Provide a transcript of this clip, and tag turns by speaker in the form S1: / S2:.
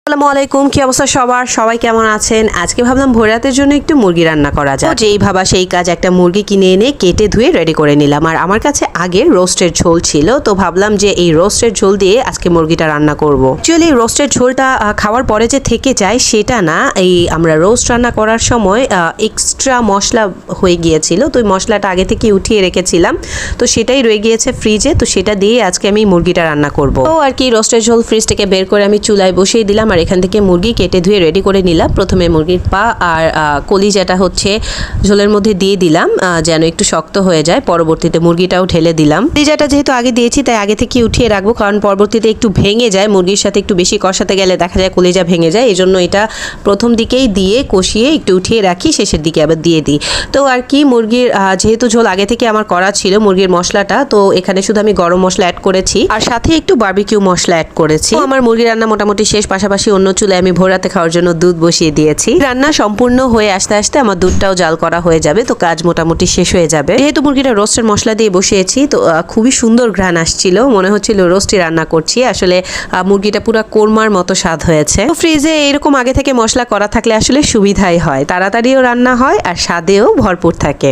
S1: আসসালামু আলাইকুম, কি অবস্থা সবাই কেমন আছেন? আজকে ভাবলাম ভোর রাতের জন্য একটু মুরগি রান্না করা যায়। যেই ভাবা সেই কাজ, একটা মুরগি কিনে এনে কেটে ধুয়ে রেডি করে নিলাম। আর আমার কাছে আগে রোস্টের ঝোল ছিল, তো ভাবলাম যে এই রোস্টের ঝোল দিয়ে আজকে মুরগিটা রান্না করব। অ্যাকচুয়ালি রোস্টের ঝোলটা খাওয়ার পরে যে থেকে যায় সেটা না, এই আমরা রোস্ট রান্না করার সময় এক্সট্রা মশলা হয়ে গিয়েছিল, তো ওই মশলাটা আগে থেকে উঠিয়ে রেখেছিলাম, তো সেটাই রয়ে গিয়েছে ফ্রিজে, তো সেটা দিয়ে আজকে আমি মুরগিটা রান্না করব। তো আর কি রোস্টের ঝোল ফ্রিজ থেকে বের করে আমি চুলায় বসিয়ে দিলাম, আর এখান থেকে মুরগি কেটে ধুয়ে রেডি করে নিলাম। প্রথমে মুরগির পা আর কলিজাটা হচ্ছে ঝোলের মধ্যে দিয়ে দিলাম যেন একটু শক্ত হয়ে যায়। পরবর্তীতে মুরগিটাও ঢেলে দিলাম। কলিজাটা যেহেতু আগে দিয়েছি তাই আগে থেকে উঠিয়ে রাখবো, কারণ পরবর্তীতে একটু ভেঙে যায়, মুরগির সাথে একটু বেশি কষাতে গেলে দেখা যায় কলিজা ভেঙে যায়। এই জন্য এটা প্রথম দিকেই দিয়ে কষিয়ে একটু উঠিয়ে রাখি, শেষের দিকে আবার দিয়ে দিই। তো আর কি মুরগির যেহেতু ঝোল আগে থেকে আমার করা ছিল মুরগির মশলাটা, তো এখানে শুধু আমি গরম মশলা অ্যাড করেছি আর সাথে একটু বারবিকিউ মশলা অ্যাড করেছি। আমার মুরগি রান্না মোটামুটি শেষ। পাশাপাশি অন্য চুলায় আমি ভোর রাতে খাওয়ার জন্য দুধ বসিয়ে দিয়েছি। রান্না সম্পূর্ণ হয়ে আসতে আসতে আমার দুধটাও জাল করা হয়ে যাবে, তো কাজ মোটামুটি শেষ হয়ে যাবে। যেহেতু মুরগিটা রোস্টের মশলা দিয়ে বসিয়েছি, তো খুবই সুন্দর ঘ্রাণ আসছিল, মনে হচ্ছিল রোস্টই রান্না করছি। আসলে মুরগিটা পুরো কোরমার মতো স্বাদ হয়েছে। তো ফ্রিজে এরকম আগে থেকে মশলা করা থাকলে আসলে সুবিধাই হয়, তাড়াতাড়িও রান্না হয় আর স্বাদেও ভরপুর থাকে।